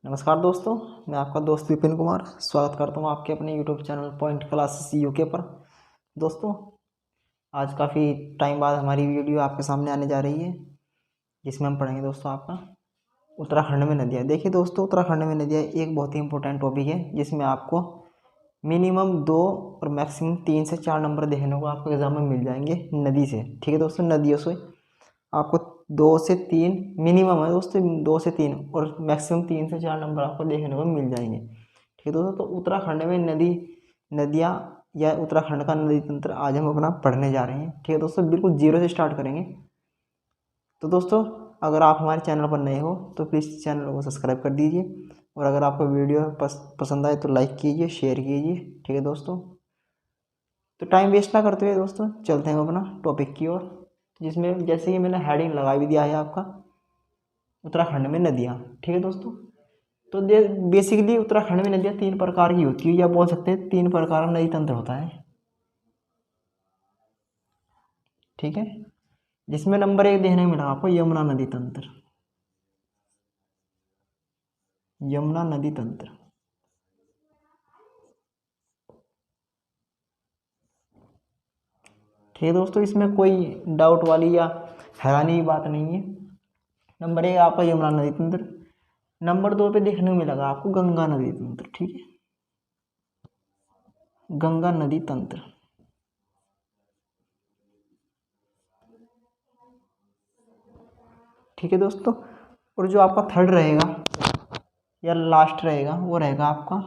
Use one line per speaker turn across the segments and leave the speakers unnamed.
नमस्कार दोस्तों, मैं आपका दोस्त विपिन कुमार स्वागत करता हूं आपके अपने YouTube channel point classes UK पर। दोस्तों, आज काफ़ी टाइम बाद हमारी वीडियो आपके सामने आने जा रही है, जिसमें हम पढ़ेंगे दोस्तों आपका उत्तराखंड में नदियाँ। देखिए दोस्तों, उत्तराखंड में नदियाँ एक बहुत ही इंपॉर्टेंट टॉपिक है, जिसमें आपको मिनिमम 2 और मैक्सिमम 3 से 4 नंबर देखने को आपको एग्जाम में मिल जाएंगे नदी से। ठीक है दोस्तों, नदियों से आपको 2 से 3 मिनिमम है दोस्तों, 2 से 3 और मैक्सिमम 3 से 4 नंबर आपको देखने को मिल जाएंगे। ठीक है दोस्तों, तो उत्तराखंड में नदियाँ या उत्तराखंड का नदी तंत्र आज हम अपना पढ़ने जा रहे हैं। ठीक है दोस्तों, बिल्कुल जीरो से स्टार्ट करेंगे। तो दोस्तों, अगर आप हमारे चैनल पर नए हो तो प्लीज़ चैनल को सब्सक्राइब कर दीजिए, और अगर आपको वीडियो पसंद आए तो लाइक कीजिए, शेयर कीजिए। ठीक है दोस्तों, तो टाइम वेस्ट ना करते हुए दोस्तों चलते हैं अपना टॉपिक की ओर, जिसमें जैसे कि मैंने हेडिंग लगा भी दिया है आपका उत्तराखंड में नदियाँ। ठीक है दोस्तों, तो बेसिकली उत्तराखंड में नदियाँ 3 प्रकार की होती है, या बोल सकते हैं 3 प्रकार का नदी तंत्र होता है। ठीक है, जिसमें नंबर 1 देखने को मिला आपको यमुना नदी तंत्र। यमुना नदी तंत्र, ठीक है दोस्तों, इसमें कोई डाउट वाली या हैरानी की बात नहीं है। नंबर 1 आपका यमुना नदी तंत्र। नंबर 2 पे देखने को मिलेगा आपको गंगा नदी तंत्र। ठीक है, गंगा नदी तंत्र। ठीक है दोस्तों, और जो आपका थर्ड रहेगा या लास्ट रहेगा वो रहेगा आपका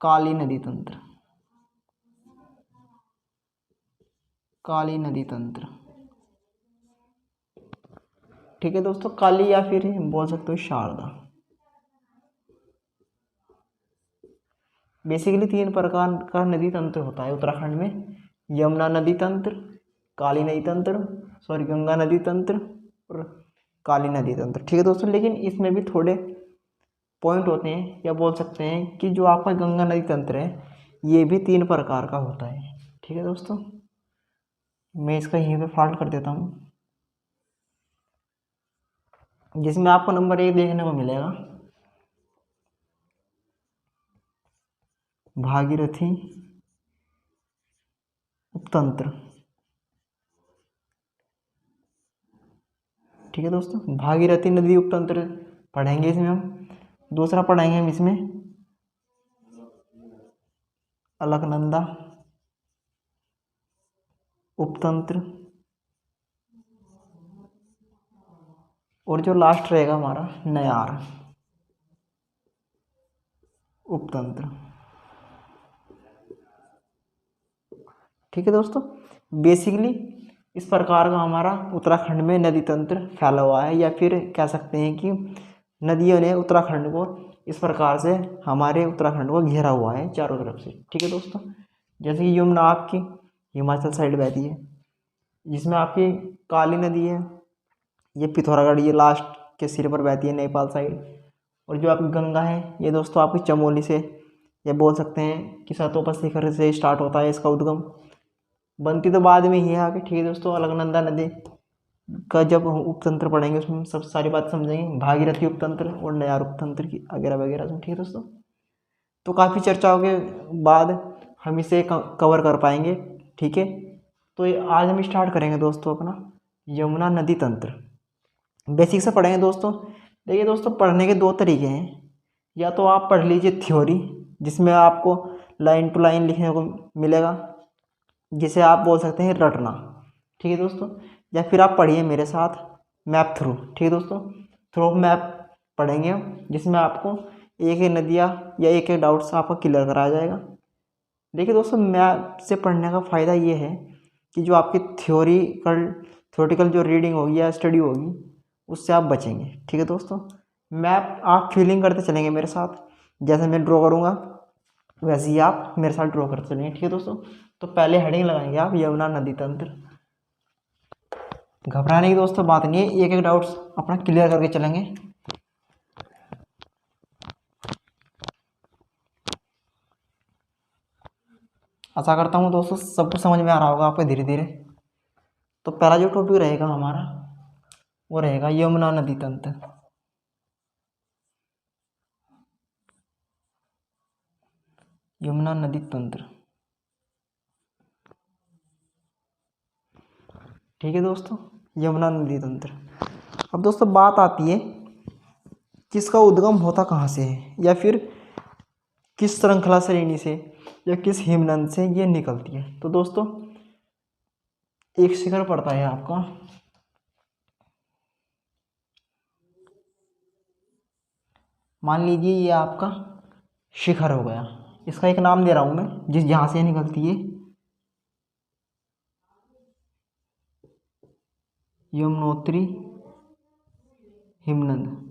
काली नदी तंत्र। काली नदी तंत्र, ठीक है दोस्तों, काली या फिर बोल सकते हो शारदा। बेसिकली 3 प्रकार का नदी तंत्र होता है उत्तराखंड में। यमुना नदी तंत्र, काली नदी तंत्र, गंगा नदी तंत्र और काली नदी तंत्र। ठीक है दोस्तों, लेकिन इसमें भी थोड़े पॉइंट होते हैं, या बोल सकते हैं कि जो आपका गंगा नदी तंत्र है ये भी 3 प्रकार का होता है। ठीक है दोस्तों, मैं इसका यहीं पे फॉल्ट कर देता हूँ, जिसमें आपको नंबर 1 देखने को मिलेगा भागीरथी उपतंत्र। ठीक है दोस्तों, भागीरथी नदी उपतंत्र पढ़ेंगे इसमें हम। दूसरा पढ़ेंगे हम इसमें अलकनंदा उपतंत्र, और जो लास्ट रहेगा हमारा नयार उपतंत्र। ठीक है दोस्तों, बेसिकली इस प्रकार का हमारा उत्तराखंड में नदी तंत्र फैला हुआ है, या फिर कह सकते हैं कि नदियों ने उत्तराखंड को इस प्रकार से हमारे उत्तराखंड को घेरा हुआ है चारों तरफ से। ठीक है दोस्तों, जैसे कि यमुना आपकी हिमाचल साइड बहती है, जिसमें आपकी काली नदी है ये पिथौरागढ़, ये लास्ट के सिरे पर बहती है नेपाल साइड। और जो आपकी गंगा है ये दोस्तों आपकी चमोली से, या बोल सकते हैं कि सतोपा शिखर से स्टार्ट होता है इसका उद्गम। बनती तो बाद में ही है आगे। ठीक है दोस्तों, अलकनंदा नदी का जब हम उपतंत्र पढ़ेंगे उसमें सब सारी बात समझेंगे, भागीरथी उपतंत्र और नयार उपतंत्र की वगैरह वगैरह। ठीक है दोस्तों, तो काफ़ी चर्चाओं के बाद हम इसे कवर कर पाएंगे। ठीक है, तो आज हम स्टार्ट करेंगे दोस्तों अपना यमुना नदी तंत्र। बेसिक से पढ़ेंगे दोस्तों। देखिए दोस्तों, पढ़ने के 2 तरीके हैं। या तो आप पढ़ लीजिए थ्योरी, जिसमें आपको लाइन टू लाइन लिखने को मिलेगा, जिसे आप बोल सकते हैं रटना। ठीक है दोस्तों, या फिर आप पढ़िए मेरे साथ मैप थ्रू। ठीक है दोस्तों, थ्रू मैप पढ़ेंगे, जिसमें आपको एक एक नदियाँ या एक एक डाउट्स आपका क्लियर कराया जाएगा। देखिए दोस्तों, मैप से पढ़ने का फ़ायदा ये है कि जो आपकी थ्योरेटिकल जो रीडिंग होगी या स्टडी होगी उससे आप बचेंगे। ठीक है दोस्तों, मैप आप फीलिंग करते चलेंगे मेरे साथ, जैसे मैं ड्रॉ करूँगा वैसे ही आप मेरे साथ ड्रॉ करते चलेंगे। ठीक है दोस्तों, तो पहले हेडिंग लगाएंगे आप यमुना नदी तंत्र। घबराने की दोस्तों बात नहीं है, एक एक डाउट्स अपना क्लियर करके चलेंगे। आशा करता हूँ दोस्तों सब कुछ समझ में आ रहा होगा आपको धीरे धीरे। तो पहला जो टॉपिक रहेगा हमारा वो रहेगा यमुना नदी तंत्र। यमुना नदी तंत्र। ठीक है दोस्तों, यमुना नदी तंत्र। अब दोस्तों बात आती है कि इसका उद्गम होता कहाँ से है, या फिर किस श्रृंखला श्रेणी से या किस हिमनद से ये निकलती है। तो दोस्तों एक शिखर पड़ता है आपका मान लीजिए, ये आपका शिखर हो गया, इसका एक नाम दे रहा हूं मैं जिस जहां से निकलती है, यमुनोत्री हिमनद।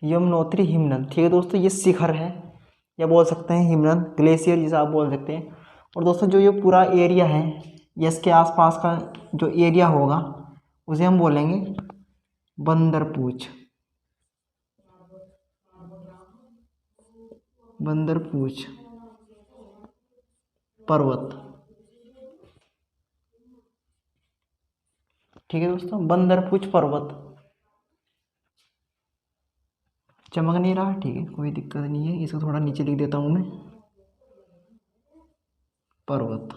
यमुनोत्री हिमनद, ठीक है दोस्तों, ये शिखर है या बोल सकते हैं हिमनद, ग्लेशियर जिसे आप बोल सकते हैं। और दोस्तों जो ये पूरा एरिया है या इसके आसपास का जो एरिया होगा उसे हम बोलेंगे बंदरपूछ। बंदरपूछ पर्वत। ठीक है दोस्तों, बंदरपूछ पर्वत। चमक नहीं रहा, ठीक है कोई दिक्कत नहीं है, इसको थोड़ा नीचे लिख देता हूं मैं, पर्वत।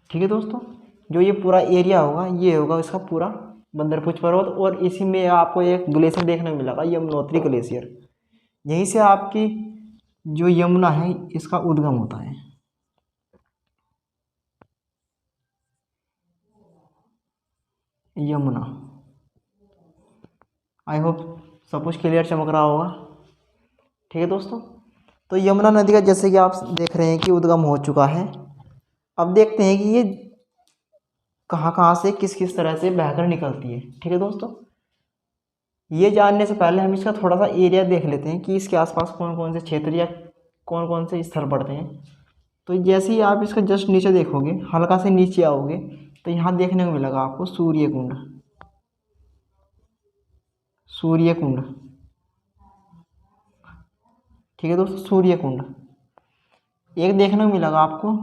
ठीक है दोस्तों, जो ये पूरा एरिया होगा ये होगा इसका पूरा बंदरपूछ पर्वत। और इसी में आपको एक ग्लेशियर देखने को मिलेगा, यमुनोत्री ग्लेशियर। यहीं से आपकी जो यमुना है इसका उद्गम होता है। यमुना, आई होप सब कुछ क्लियर चमक रहा होगा। ठीक है दोस्तों, तो यमुना नदी का जैसे कि आप देख रहे हैं कि उद्गम हो चुका है। अब देखते हैं कि ये कहाँ कहाँ से किस किस तरह से बहकर निकलती है। ठीक है दोस्तों, ये जानने से पहले हम इसका थोड़ा सा एरिया देख लेते हैं कि इसके आसपास कौन कौन से क्षेत्र या कौन कौन से स्थल पड़ते हैं। तो जैसे ही आप इसका जस्ट नीचे देखोगे, हल्का से नीचे आओगे, तो यहाँ देखने को मिलेगा आपको सूर्यकुंड। सूर्यकुंड, ठीक है दोस्तों, सूर्यकुंड। एक देखने को मिलेगा आपको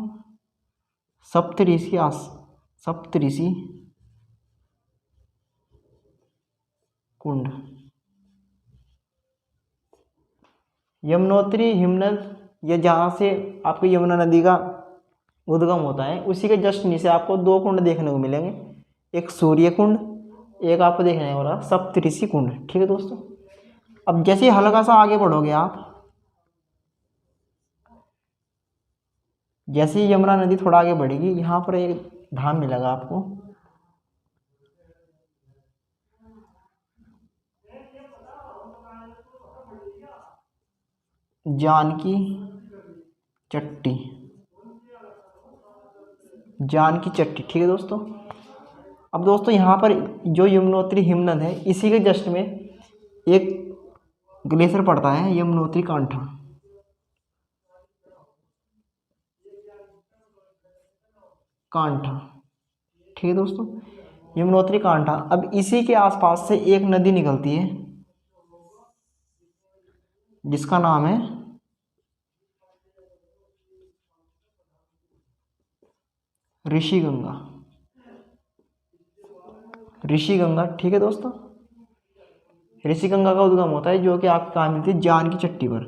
सप्तऋषि सप्तऋषि कुंड। यमुनोत्री हिमनद, या जहाँ से आपको यमुना नदी का उद्गम होता है उसी के जस्ट नीचे आपको दो कुंड देखने को मिलेंगे, एक सूर्य कुंड, एक आपको देखने को मिलेगा सप्तऋषि कुंड। ठीक है दोस्तों, अब जैसे हल्का सा आगे बढ़ोगे आप, जैसे ही यमुना नदी थोड़ा आगे बढ़ेगी, यहाँ पर एक धाम मिलेगा आपको, जानकी चट्टी। जानकी चट्टी, ठीक है दोस्तों। अब दोस्तों यहाँ पर जो यमुनोत्री हिमनद है इसी के जस्ट में एक ग्लेशियर पड़ता है, यमुनोत्री कांठा। कांठा, ठीक है दोस्तों, यमुनोत्री कांठा। अब इसी के आसपास से एक नदी निकलती है जिसका नाम है ऋषिगंगा। ऋषिगंगा, ठीक है दोस्तों, ऋषिगंगा का उद्गम होता है जो कि आपको कहाँ मिलती है, जानकी चट्टी पर।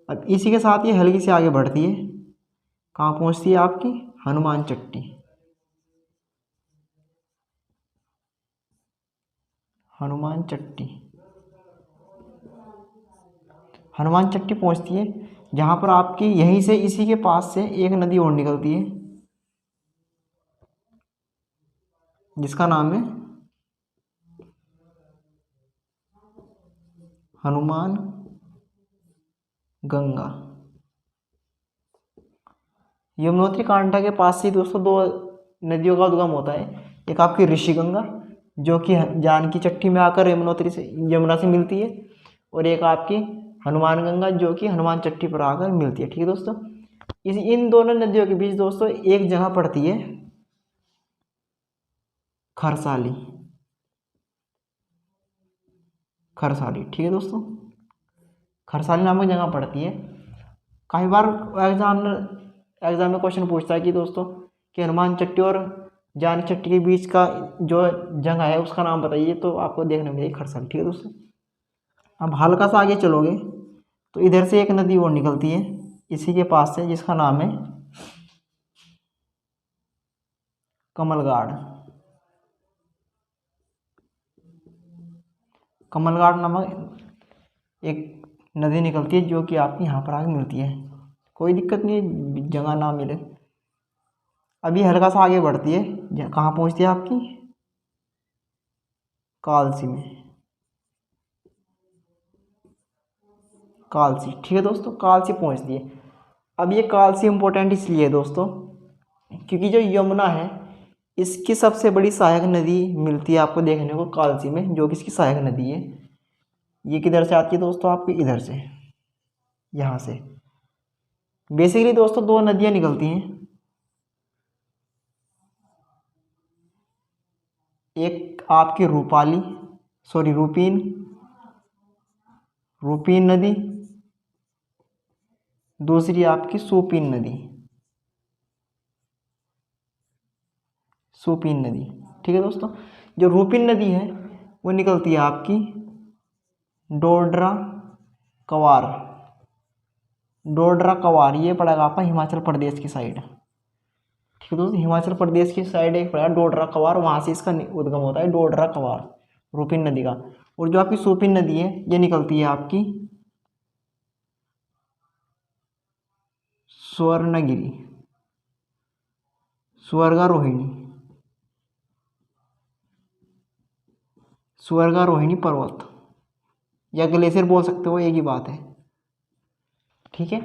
अब इसी के साथ ये हल्की से आगे बढ़ती है, कहाँ पहुँचती है आपकी, हनुमान चट्टी। हनुमान चट्टी, हनुमान चट्टी पहुँचती है, जहाँ पर आपकी यहीं से इसी के पास से एक नदी और निकलती है जिसका नाम है हनुमान गंगा। यमुनोत्री कांठा के पास से दोस्तों दो नदियों का उद्गम होता है, एक आपकी ऋषिगंगा जो कि जानकी चट्टी में आकर यमुनोत्री से यमुना से मिलती है, और एक आपकी हनुमान गंगा जो कि हनुमान चट्टी पर आकर मिलती है। ठीक है दोस्तों, इन दोनों नदियों के बीच दोस्तों एक जगह पड़ती है खरसाली। खरसाली, ठीक है दोस्तों, खरसाली नामक जगह पड़ती है। काफ़ी बार एग्जाम में क्वेश्चन पूछता है कि दोस्तों कि हनुमान चट्टी और जानकी चट्टी के बीच का जो जगह है उसका नाम बताइए, तो आपको देखने में मिलेगी खरसाली। ठीक है दोस्तों, अब हल्का सा आगे चलोगे तो इधर से एक नदी और निकलती है इसी के पास से, जिसका नाम है कमलगाड़। कमलगाड़ नामक एक नदी निकलती है जो कि आपकी यहाँ पर आगे मिलती है। कोई दिक्कत नहीं जगह ना मिले। अभी हल्का सा आगे बढ़ती है, कहाँ पहुँचती है आपकी कालसी में। कालसी, ठीक है दोस्तों, कालसी पहुँचती है। अब ये कालसी इम्पोर्टेंट इसलिए है दोस्तों क्योंकि जो यमुना है इसकी सबसे बड़ी सहायक नदी मिलती है आपको देखने को कालसी में, जो कि इसकी सहायक नदी है। ये किधर से आती है दोस्तों आपकी इधर से, यहाँ से। बेसिकली दोस्तों दो नदियाँ निकलती हैं, एक आपकी रूपीन नदी, दूसरी आपकी सूपीन नदी। ठीक है दोस्तों, जो रूपीन नदी है वो निकलती है आपकी डोडरा कवार। ये पड़ेगा आपका हिमाचल प्रदेश की साइड। ठीक है दोस्तों, हिमाचल प्रदेश की साइड एक पड़ेगा डोडरा कवार, वहाँ से इसका उद्गम होता है डोडरा कवार रूपीन नदी का। और जो आपकी सूपीन नदी है ये निकलती है आपकी स्वर्णगिरी, स्वर्गारोहिणी पर्वत या ग्लेशियर बोल सकते हो, एक ही बात है। ठीक है,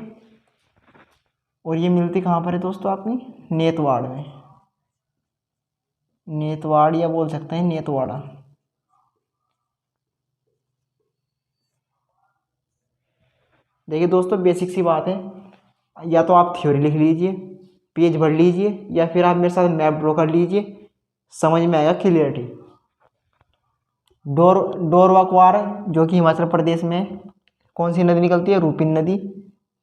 और ये मिलती कहाँ पर है दोस्तों आपकी नेतवाड़ में, नेतवाड़ या बोल सकते हैं नेतवाड़ा। देखिए दोस्तों बेसिक सी बात है, या तो आप थ्योरी लिख लीजिए, पेज भर लीजिए, या फिर आप मेरे साथ मैप ड्रॉ कर लीजिए, समझ में आएगा क्लियरिटी। डोरवा क्वार जो कि हिमाचल प्रदेश में कौन सी नदी निकलती है, रूपीन नदी।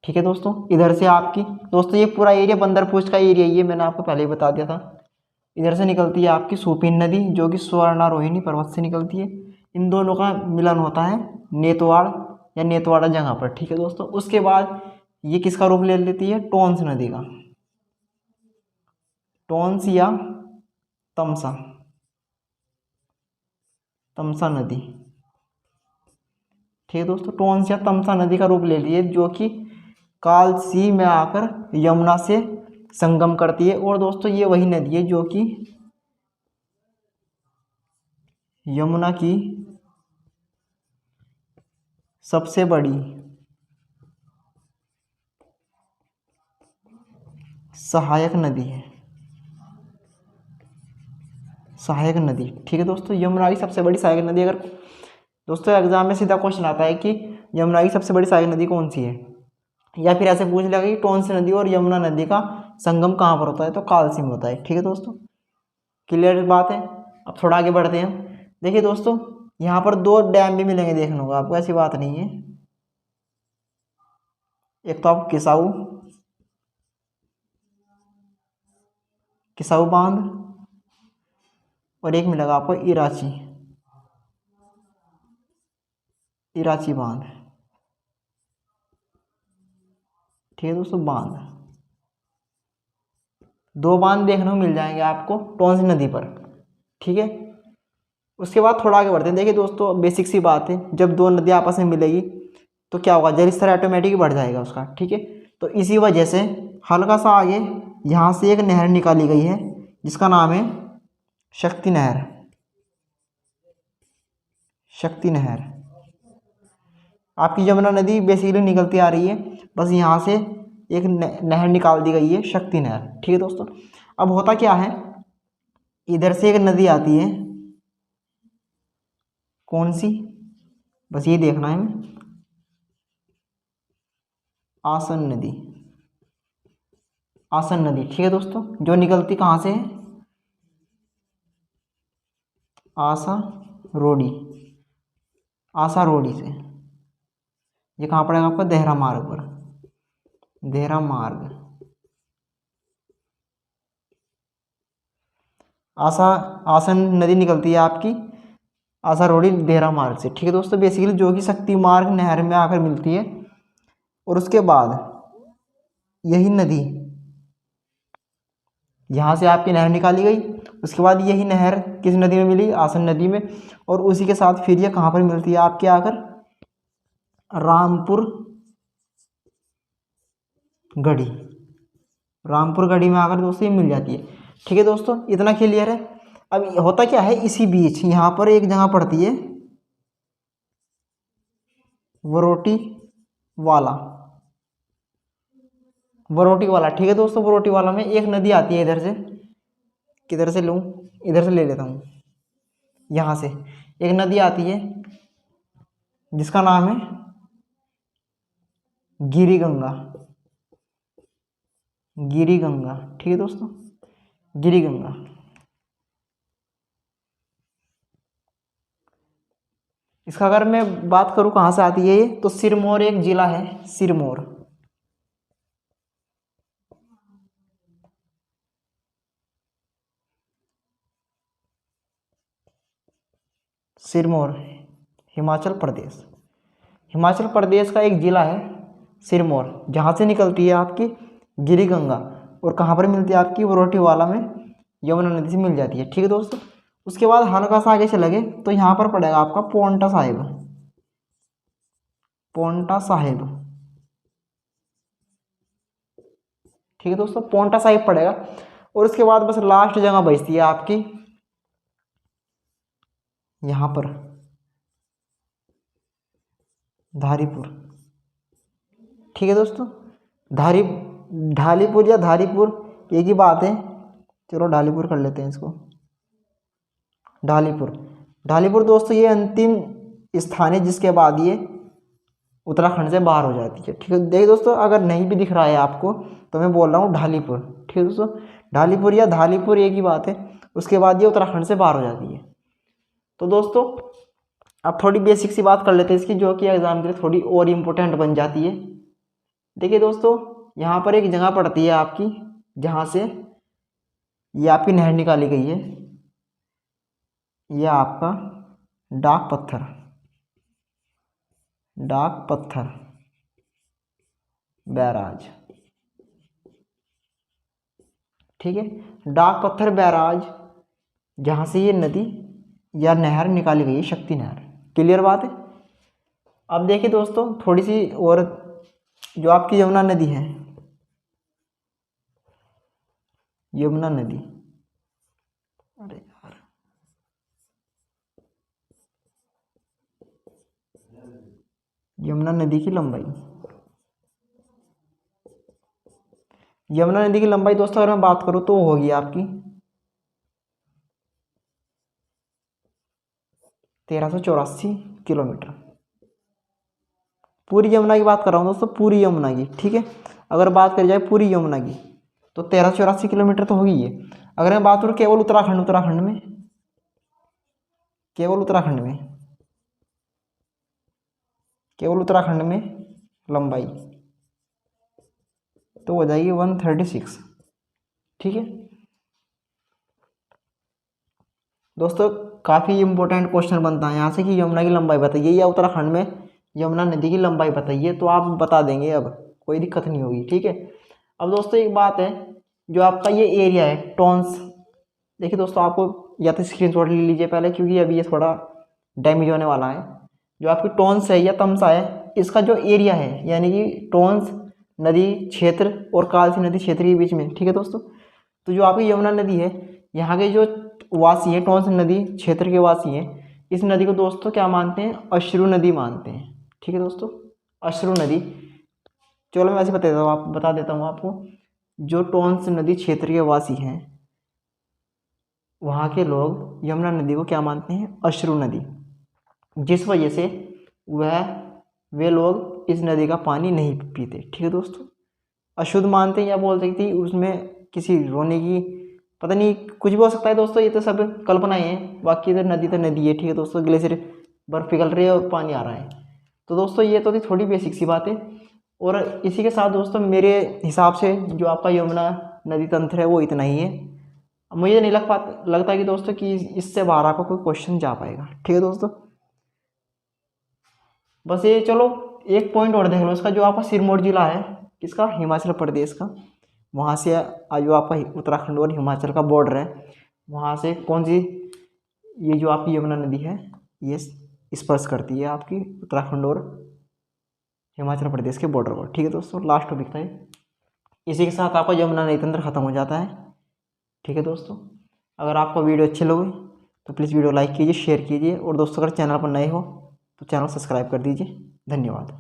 ठीक है दोस्तों, इधर से आपकी दोस्तों ये पूरा एरिया बंदरपुर का एरिया, ये मैंने आपको पहले ही बता दिया था। इधर से निकलती है आपकी सूपीन नदी जो कि स्वर्णारोहिणी पर्वत से निकलती है। इन दोनों का मिलन होता है नेतवाड़ या नेतवाड़ा जगह पर। ठीक है दोस्तों, उसके बाद ये किसका रूप ले लेती है, टोंस नदी का, टोंस या तमसा नदी। ठीक है दोस्तों, टोंस या तमसा नदी का रूप ले लिए, जो कि कालसी में आकर यमुना से संगम करती है। और दोस्तों ये वही नदी है जो कि यमुना की सबसे बड़ी सहायक नदी है, ठीक है दोस्तों, यमुना की सबसे बड़ी सहायक नदी। अगर दोस्तों एग्जाम में सीधा क्वेश्चन आता है कि यमुना की सबसे बड़ी सहायक नदी कौन सी है, या फिर ऐसे पूछ लेगा कि टोंस नदी और यमुना नदी का संगम कहाँ पर होता है, तो कालसी में होता है। ठीक है दोस्तों, क्लियर बात है। अब थोड़ा आगे बढ़ते हैं। देखिए दोस्तों यहाँ पर दो डैम भी मिलेंगे देखने को आपको, ऐसी बात नहीं है। एक तो आप किसाऊ बांध, और एक मिलेगा आपको इराची बांध। ठीक है दोस्तों, बांध, दो बांध देखने को मिल जाएंगे आपको टोंस नदी पर। ठीक है, उसके बाद थोड़ा आगे बढ़ते हैं। देखिए दोस्तों बेसिक सी बात है, जब दो नदियाँ आपस में मिलेगी तो क्या होगा, जल स्तर ऑटोमेटिक बढ़ जाएगा उसका। ठीक है, तो इसी वजह से हल्का सा आगे यहाँ से एक नहर निकाली गई है जिसका नाम है शक्ति नहर। आपकी यमुना नदी बेसिकली निकलती आ रही है, बस यहाँ से एक नहर निकाल दी गई है, शक्ति नहर। ठीक है दोस्तों, अब होता क्या है, इधर से एक नदी आती है, कौन सी, बस ये देखना है हमें, आसन नदी। ठीक है दोस्तों, जो निकलती कहाँ से है, आसा रोडी से। ये कहाँ पड़ेगा आपका, देहरा मार्ग पर, आसन नदी निकलती है आपकी आसारोड़ी देहरा मार्ग से। ठीक है दोस्तों, बेसिकली जो कि शक्ति मार्ग नहर में आकर मिलती है, और उसके बाद यही नदी यहाँ से आपकी नहर निकाली गई, उसके बाद यही नहर किस नदी में मिली, आसन नदी में, और उसी के साथ फिर ये कहाँ पर मिलती है आपके आकर, रामपुर गढ़ी, रामपुर गढ़ी में आकर दोस्तों ये मिल जाती है। ठीक है दोस्तों, इतना क्लियर है। अब होता क्या है, इसी बीच यहाँ पर एक जगह पड़ती है वरोटी वाला, वरोटी वाला। ठीक है दोस्तों, वरोटी वाला में एक नदी आती है इधर से, किधर से लूँ, इधर से ले लेता हूँ, यहाँ से एक नदी आती है जिसका नाम है गिरी गंगा, गिरी गंगा। ठीक है दोस्तों, गिरी गंगा। इसका अगर मैं बात करूँ कहाँ से आती है ये, तो सिरमौर एक जिला है, सिरमौर, सिरमौर, हिमाचल प्रदेश, हिमाचल प्रदेश का एक जिला है सिरमौर, जहाँ से निकलती है आपकी गिरी गंगा, और कहाँ पर मिलती है आपकी वरोटी वाला में, यमुना नदी से मिल जाती है। ठीक है दोस्तों, उसके बाद हल्का सा आगे चले गए तो यहाँ पर पड़ेगा आपका पोंटा साहिब, पोंटा साहिब। ठीक है दोस्तों, पोंटा साहिब पड़ेगा, और उसके बाद बस लास्ट जगह बचती है आपकी यहाँ पर धारीपुर। ठीक है दोस्तों, ढालीपुर या धारीपुर एक ही बात है, चलो ढालीपुर कर लेते हैं इसको, ढालीपुर। ढालीपुर दोस्तों ये अंतिम स्थान है जिसके बाद ये उत्तराखंड से बाहर हो जाती है। ठीक है, देखिए दोस्तों, अगर नहीं भी दिख रहा है आपको तो मैं बोल रहा हूँ ढालीपुर। ठीक है दोस्तों, ढालीपुर या धालीपुर एक ही बात है, उसके बाद ये उत्तराखंड से बाहर हो जाती है। तो दोस्तों अब थोड़ी बेसिक सी बात कर लेते हैं इसकी, जो कि एग्जाम के लिए थोड़ी और इम्पोर्टेंट बन जाती है। देखिए दोस्तों, यहाँ पर एक जगह पड़ती है आपकी जहाँ से ये आपकी नहर निकाली गई है, यह आपका डाक पत्थर, डाक पत्थर बैराज। ठीक है, डाक पत्थर बैराज, जहाँ से ये नदी या नहर निकाली गई है, शक्ति नहर। क्लियर बात है। अब देखिए दोस्तों थोड़ी सी और, जो आपकी यमुना नदी है, यमुना नदी, अरे यार, यमुना नदी की लंबाई, यमुना नदी की लंबाई दोस्तों अगर मैं बात करूँ तो होगी आपकी 1384 किलोमीटर। पूरी यमुना की बात कर रहा हूँ दोस्तों, पूरी यमुना की। ठीक है, अगर बात करी जाए पूरी यमुना की तो 1384 किलोमीटर तो होगी ये। अगर मैं बात करूँ केवल उत्तराखंड, उत्तराखंड में, केवल उत्तराखंड में, केवल उत्तराखंड में लंबाई तो हो जाएगी 136। ठीक है दोस्तों, काफ़ी इंपॉर्टेंट क्वेश्चन बनता है यहाँ से कि यमुना की लंबाई बताइए या उत्तराखंड में यमुना नदी की लंबाई बताइए, तो आप बता देंगे, अब कोई दिक्कत नहीं होगी। ठीक है, अब दोस्तों एक बात है, जो आपका ये एरिया है टॉन्स, देखिए दोस्तों आपको या तो स्क्रीनशॉट ले लीजिए पहले, क्योंकि अभी ये थोड़ा डैमेज होने वाला है। जो आपकी टॉन्स है या तमसा है, इसका जो एरिया है, यानी कि टॉन्स नदी क्षेत्र और कालसी नदी क्षेत्र के बीच में। ठीक है दोस्तों, तो जो आपकी यमुना नदी है, यहाँ के जो वासी हैं, टॉन्स नदी क्षेत्र के वासी हैं, इस नदी को दोस्तों क्या मानते हैं, अश्रु नदी मानते हैं। ठीक है दोस्तों, अश्रु नदी। चलो मैं ऐसे बता देता हूँ आपको, जो टॉन्स नदी क्षेत्र के वासी हैं, वहाँ के लोग यमुना नदी को क्या मानते हैं, अश्रु नदी, जिस वजह से वे लोग इस नदी का पानी नहीं पीते। ठीक है दोस्तों, अशुद्ध मानते हैं, या बोल सकते हैं उसमें किसी रोने की, पता नहीं कुछ भी हो सकता है दोस्तों, ये तो सब कल्पनाएं हैं, बाकी इधर नदी तो नदी है। ठीक है दोस्तों, ग्लेशियर बर्फ पिघल रही है और पानी आ रहा है। तो दोस्तों ये तो थी थोड़ी बेसिक सी बात है, और इसी के साथ दोस्तों मेरे हिसाब से जो आपका यमुना नदी तंत्र है वो इतना ही है। मुझे नहीं लगता कि दोस्तों कि इससे बाहर आपका कोई क्वेश्चन जा पाएगा। ठीक है दोस्तों, बस ये चलो एक पॉइंट और देख लो इसका, जो आपका सिरमौर जिला है किसका, हिमाचल प्रदेश का, वहाँ से जो आपका उत्तराखंड और हिमाचल का बॉर्डर है, वहाँ से कौन सी, ये जो आपकी यमुना नदी है ये स्पर्श करती है आपकी उत्तराखंड और हिमाचल प्रदेश के बॉर्डर को। ठीक है दोस्तों, लास्ट टॉपिक था ये। इसी के साथ आपका यमुना नदी तंत्र खत्म हो जाता है। ठीक है दोस्तों, अगर आपको वीडियो अच्छी लगे तो प्लीज़ वीडियो लाइक कीजिए, शेयर कीजिए, और दोस्तों अगर चैनल पर नए हो तो चैनल सब्सक्राइब कर दीजिए। धन्यवाद।